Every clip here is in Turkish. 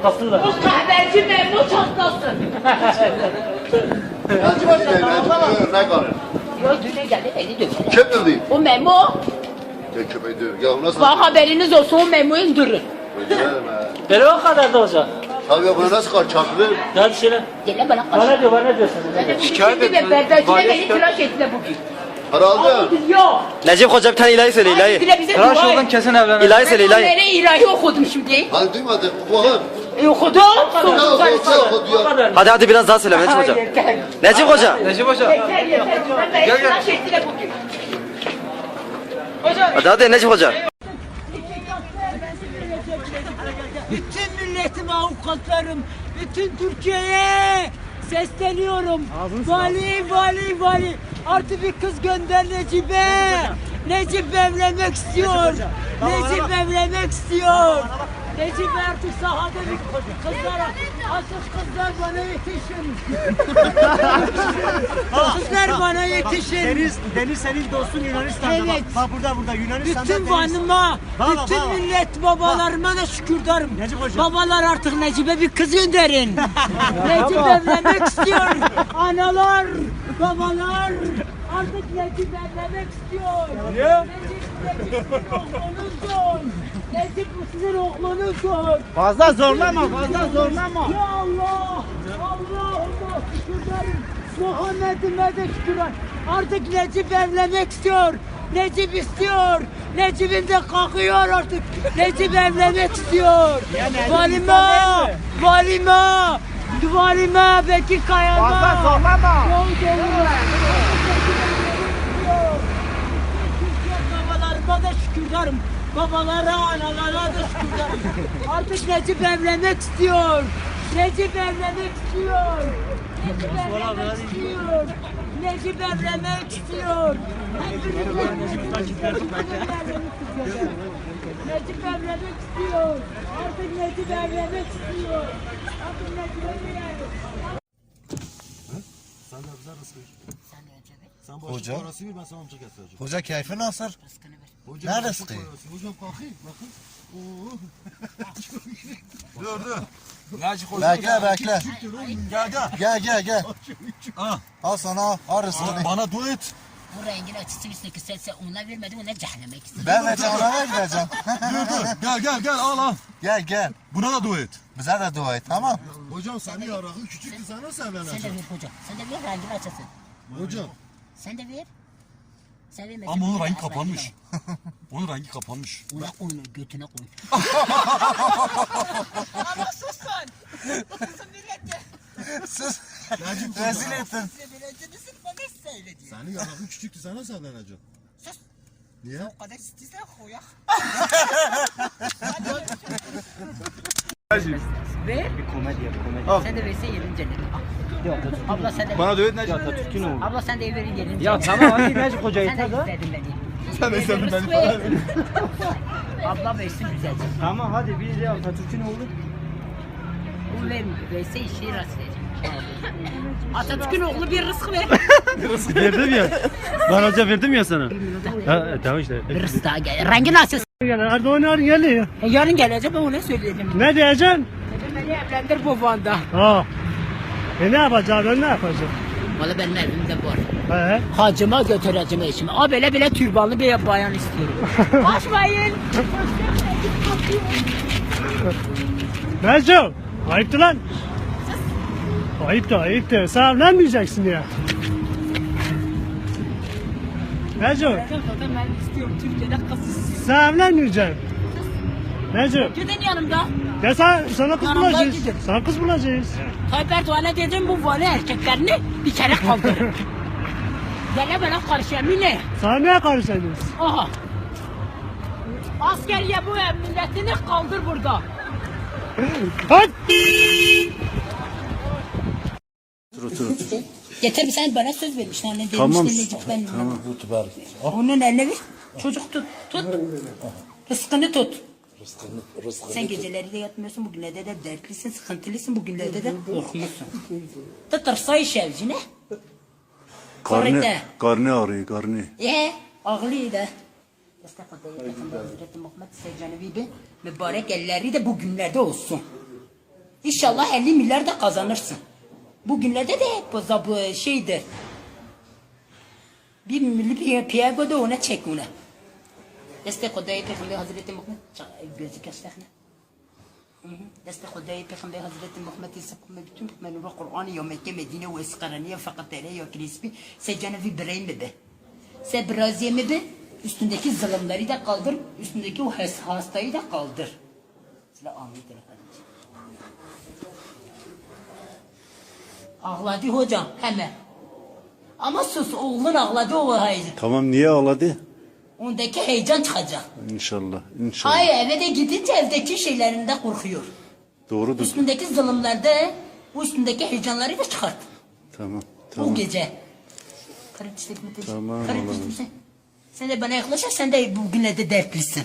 Hastasın O kahveci Memo çatlasın. Necip Bey, ne kadar? Yok düne geldi beni döver. Kim dedi? O Memo. Köpeği diyor. Ya nasıl? Bak haberiniz olsun o Memo'yu indirin. Böyle o kadar da olacak. Abi ya buna nasıl kaçaklı? Hadi söyle. Gel bana kaç. Bana diyor, bana diyorsun. Şikayet et. Berdacine beni tıraş ettiler bugün. Herhalde. Yok. Necip Hoca bir tane ilahi söyle ilahi. Tıraş oldun kesin evlenir. İlahi söyle ilahi. Nereye ilahi okudum şimdi? Hani duymadık. Okudun. Okudum. Hadi hadi biraz daha söyle Necip Hoca. Necip Hoca. Necip Hoca. Yeter yeter. Beni tıraş ettiler bugün. Hadi hadi Necip Hoca. Bütün milletim, avukatlarım, bütün Türkiye'ye sesleniyorum. Vali. Artık bir kız gönder Necip'e. Necip evlenmek istiyor. Necip evlenmek istiyor. Necip artık sahada bir kızlara, asıl kızlar bana yetişin. Kızlar bana yetişin. Deniz senin dostun Yunanistan'da. Evet. Bak burada Yunanistan'da. Bütün vanıma, bütün millet babalarıma da şükürdarım. Necip Hoca. Babalar artık Necip'e bir kız gönderin. Necip evlenmek istiyor. Analar, babalar artık Necip evlenmek istiyor. Necip sizin oğlunuzdur. Necip bu sizin oğlunuzdur. Fazla zorlama. Ya Allah, Allah'ıma şükürlerim. Muhammed'ime de şükürler. Artık Necip evlenmek istiyor. Necip istiyor. Necip'in de kalkıyor artık. Necip evlenmek istiyor. Valime, Bekir Kaya'ma. Fazla zorlama. Babalarıma da şükürlerim. Babalara, analara da şükürlerim. Artık Necip evlenmek istiyor. Necip evlenmek istiyor. Necip evlenmek istiyor. Necip evlenmek istiyor. Necip evlenmek istiyor. Artık Necip evlenmek istiyor. Artık Necip evlenmek istiyor. Sen de bize rızkı ver. Sen de önce ver. Sen bu Hoca. parası ver, ben sana amca getireceğim. Hoca keyfi nasıl? Rızkını ver. Hocam, Ne bu rızkı? parası. Hocam kalkayım, bakın. Oo. Bekle. Gel. Gel. Al sana al rızkını. Bana dua et. Bu rengin açısını üstüne sen ona vermedin ona cehenneme gitsin. Ben de cana gideceğim. Gel al. Gel. Buna da dua et. Bize de dua et tamam. Hocam seni yarakı küçüktü, sen nasıl Sen de evleneceksin? ver hocam. Sen de ver rengini açasın. Hocam. Sen de ver. Sen vermedin. Ama onun ver, rengi ver, kapanmış. ver. Onun rengi kapanmış. Ona koy götüne koy. Sus. Rezil ettin. Senin yarakı küçüktü, sen nasıl evleneceksin? Sus. Niye? O kadar istiysen koyak. Ver. Komedi. Sen de versen yerin cennet. Abla sen de Bana dua et Atatürk'ün oğlu. Abla sen de verin yerin Ya cennet. tamam hadi Necip Hoca Sen de yeter da. istedin beni. Sen de istedin beni. Ver. Abla versin güzelce. Tamam hadi bir de Atatürk'ün oğlu. Bu verse işi rast verir. Atatürk'ün oğlu bir rızkı ver. Verdim ya. Ben hoca verdim ya sana. Tamam işte. Bir rızkı daha gel. Rengi nasıl? Erdoğan geliyor. Yarın gelecek ben ona söyleyeceğim. Ne diyeceksin? Dedim beni evlendir bu Van'da. Ha. Ne yapacağım ben ne yapacağım? Valla benim evimde var. He. Hacıma götüreceğim eşimi. A böyle türbanlı bir bayan istiyorum. Açmayın. Necip. Ayıptı lan. Ayıptı. Sen evlenmeyeceksin ya. Necip. Zaten ben istiyorum Türkiye'de kız. Sen evlenmeyeceksin. Necip. Gidin yanımda. Ya sana kız Yanımda bulacağız. gidin. Sana kız bulacağız. Tayyip Erdoğan'a dedim bu vali erkeklerini bir kere kaldırın. Gele bana karışıyor yine. Sana neye karışacağız? Aha. Askeriye bu milletini kaldır burada. Hadi. Yeter sen bana söz vermiştin anne demiştin Necip ben. Tamam onun eline ver. Çocuk tut. Rızkını tut. Sen geceleri de yatmıyorsun bugünlerde de dertlisin sıkıntılısın bugünlerde de korkmuşsun. Tıtırsa iş evcine. Karnı ağrıyor karnı. Ağlıydı. Estağfurullah Hazreti Muhammed Seycan Ebi mübarek elleri de bugünlerde olsun. İnşallah 50 milyar da kazanırsın. Bugünlerde de bu şeydir. Bir milli piyago da ona çek ona. Destek Hudayı Peygamber Hazreti Muhammed gözü kestekne. Destek Hudayı Peygamber Hazreti Muhammed İsa'nın bütün hükümleri ve Kur'an'ı ya Mekke, Medine ve Eskaraniye fakat ele ya Krispi secane bir birey mi be? Se braziye mi be? Üstündeki zulümleri de kaldır, üstündeki o hastayı da kaldır. Sıla amin. Ağladı hocam hemen. Ama sus oğlun ağladı o haydi. Tamam niye ağladı? Ondaki heyecan çıkacak. İnşallah. İnşallah. Hayır eve de gidince evdeki şeylerinde korkuyor. Doğrudur. Üstündeki zulümlerde bu üstündeki heyecanları da çıkart. Tamam. Bu Tamam. gece. Karıncılık mı? Tamam, Karıncılık oğlum. sen. Sen de bana yaklaşır sen de bugünlerde dertlisin.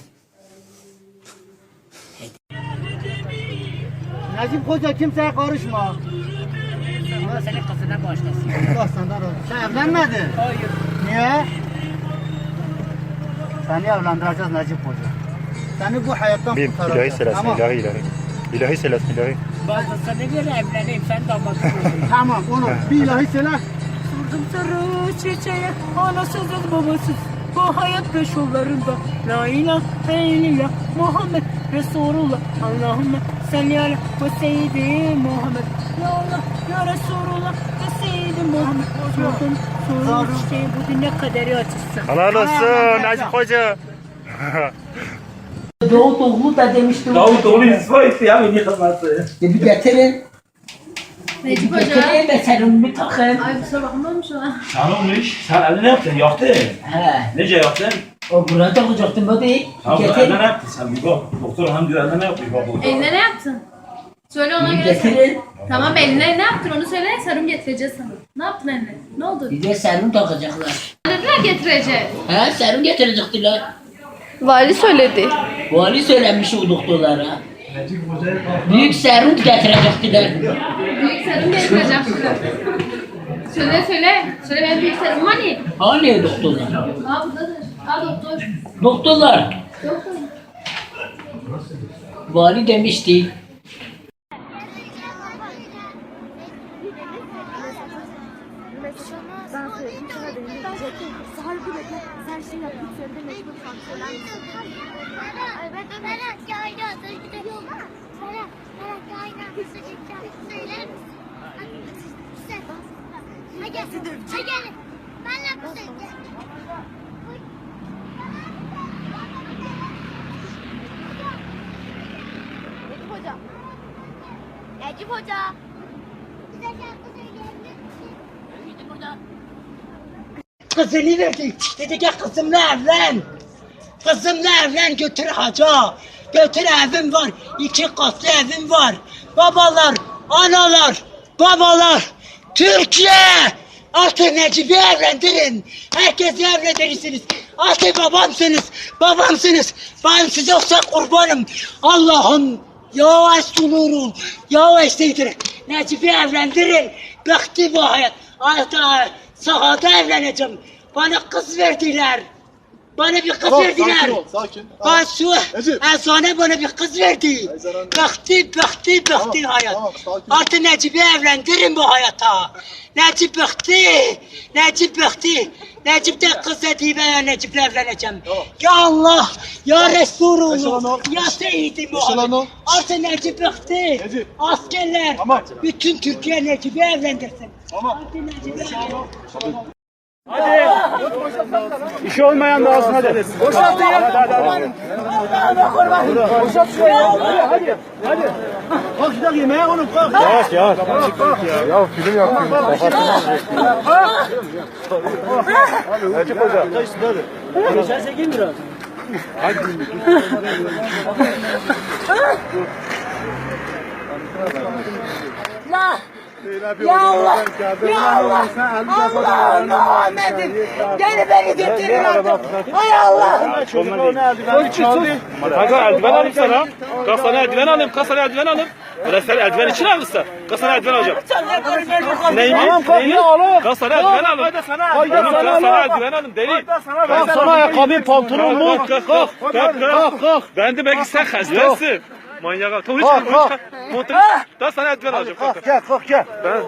Necip Hoca kimseye karışma. Allah senin kızına bağışlasın. Allah senden razı. Sen evlenmedin. Hayır. Niye? Seni evlendireceğiz Necip Hoca. Seni bu hayattan kurtaracağız. Tamam. ilahi. İlahi selas ilahi. Ben sana göre evleneyim sen damadın olsun. Tamam onu bir ilahi söyle. Sordum sarı çiçeğe, anasız babasız. Bu hayat beş yollarında. La ilahe illallah Muhammed Resulullah. Allahümme salli ala ve seyyidi Muhammed. Ya Allah ya Resulullah ve seyyidi Muhammed. Sordum sarı çiçeğe bu dünya kaderi açılsın. Helal olsun Necip Hoca. Davutoğlu da demiştim. Davutoğlu İsmail ya beni kazandı. Bir getirin. Necip Hoca. Getireyim de serumunu takın. Ay kusura bakma şu an. Sen olmuş. Sen evde ne yaptın? Yaktın. He. Nece yaktın? O burada takacaktım bu değil. Tamam Getir. evde ne yaptın? Sen bir bak. Doktor hanım diyor evde ne yapıyor? Bak doktor. Eline ne yaptın? Söyle ona göre. Getirin. Tamam eline ne yaptın onu söyle. Serum getireceğiz sana. Ne yaptın eline? Ne oldu? Bir de serum takacaklar. Dediler getireceğiz. He serum getirecektiler. Vali söyledi. Vali söylemiş o doktorlara. Büyük serum getirecektiler. Büyük serum getireceğim. Söyle söyle. Söyle benim büyük serum var ya. Hani doktorlar? Aa buradadır. Aa doktor. Doktorlar. Doktor. Vali demişti. Ben söyledim sana da diyecektim. Sahibi de sen şey yapıp söyledi mecbur kalk söyler misin? Evet Merak yayla söyledi. Yok Merak yayla söyler misin? Hadi gel. Benle bu söyledi. Necip Hoca. Necip Hoca. Bize şarkı söyleyebilir misin? Necip Hoca. Kızını verdi. Dedi ki kızımla evlen. Kızımla evlen götür haca. Götür evim var. 2 katlı evim var. Babalar, analar, babalar. Türkiye. Artık Necip'i evlendirin. Herkesi evlendirirsiniz. Artık babamsınız. Babamsınız. Ben size olsa kurbanım. Allah'ım. Ya Resulullah. Ya Eseydir. Necip'i evlendirin. Baktı bu hayat. Artık sahada evleneceğim. Bana kız verdiler. Bana bir kız verdiler. Sakin. Ben şu Ezane bana bir kız verdi. Baktı hayat. Tamam, sakin. Artık Necip'i evlendirin bu hayata. Necip baktı. Necip de kız dedi ben Necip'le evleneceğim. Tamam. Ya Allah, ya Eşelan Resulullah, ol. ya Seyyid-i Eşelan Muhammed. ol. Artık Necip baktı. Necip. Askerler, Tamam. bütün Türkiye Necip'i evlendirsin. Tamam. Artık Necip'i evlendirsin. İşi olmayan da alsın hadi. Boşalt ya. Hadi. Boşalt şurayı. Hadi. Kalk şuradan yemeğe oğlum kalk. Yavaş. Ya film yapıyorum. Necip Hoca. Geçerse gel biraz. Ya Allah! Ya Allah! Allah! Muhammed'im! Gel beni getirin artık! Hay Allah! Kanka eldiven alayım sana. Kalk sana eldiven alayım. Kalk sana eldiven alayım. Öyle sen eldiven için almışsın. Kalk sana eldiven alacağım. Neyini? Kalk sana eldiven alayım. Kalk sana eldiven alayım deli. Sana ayakkabı pantolon mu? Kalk. Ben de belki sen hastansın. Manyak. Tavuğu çıkar. Montunu. Daha sana eldiven alacağım. Kalk gel kalk gel. Ben.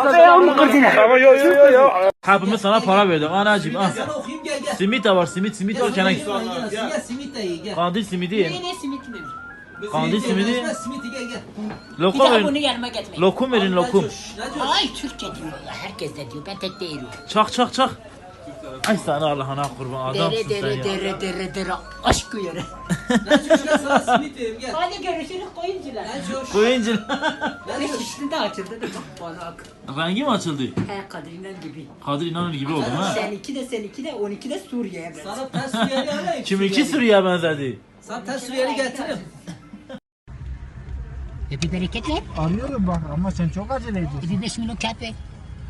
Kırdın. Tamam yo. Hepimiz sana para verdik anacığım al. Simit de var simit var kenar. Kandil simidi ye. Ne simit mi? Kandil simidi. Simiti gel. Bir Lokum daha bunu verin. yanıma getirmeyin. Lokum verin lokum. Ay Türkçe diyor ya. Herkes de diyor. Ben tek değilim. Çak. Ay sana Allah'ına kurban adamsın sen ya. Dere. Aşk yere. Hadi görüşürüz koyuncular. Koyuncu. Ne şişti açıldı da balık. Rengi mi açıldı? He Kadri'nden gibi. Kadir İnanır gibi oldu ha. Seninki de 12 de Suriye'ye benziyor. Sana ters Suriyeli alayım. Kiminki Suriye benzedi? Sana ters Suriyeli getiririm. Bir bereket ver. Arıyorum bak ama sen çok acele ediyorsun. Bir 5 milyon kağıt ver.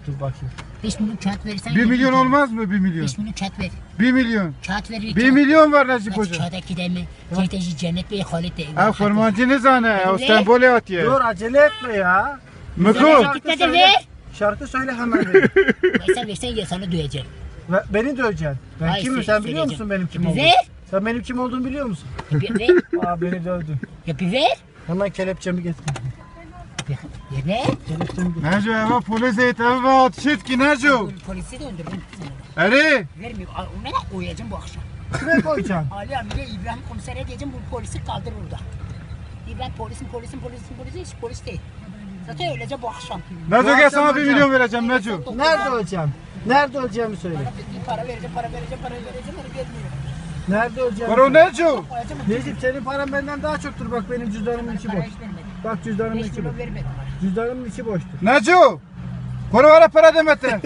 Dur bakayım. 5 milyon kağıt verirsen. 1 milyon olmaz mı 1 milyon? 5 milyon kağıt ver. 1 milyon. Kağıt ver. 1 milyon var Necip Hoca. Kağıda gidemi. Ceyteci Cennet Bey Halit Bey. Ha formancı zane o sembole atıyor. Dur acele etme ya. Mıkı. Gitme de ver. Şarkı söyle hemen ver. Versen ya sana duyacağım. Beni döveceksin. Ben Hayır, kimim sen biliyor musun benim kim olduğumu? Ver. Sen benim kim olduğumu biliyor musun? Bir ver. Aa beni dövdün. Ya bir ver. Hemen kelepçemi getir. Ya ver. Kelepçemi getir. Neco eve polis eğitimi ve ateş et ki Neco. Polisi de öldürdüm. Eri. Vermiyor. Ona da koyacağım bu akşam. Kime koyacaksın? Ali Amire İbrahim komisere diyeceğim bu polisi kaldır burada. İbrahim polisin hiç polis değil. Zaten öleceğim bu akşam. Neco gel sana 1 milyon vereceğim Neco. Nerede öleceğim? Nerede öleceğimi söyle. Para vereceğim. Onu vermiyorum. Nerede öleceğim? Para Neco. Necip senin paran benden daha çoktur bak benim cüzdanımın içi boş. Bak cüzdanımın içi boş. Cüzdanımın içi boştur. Neco. Para para demete.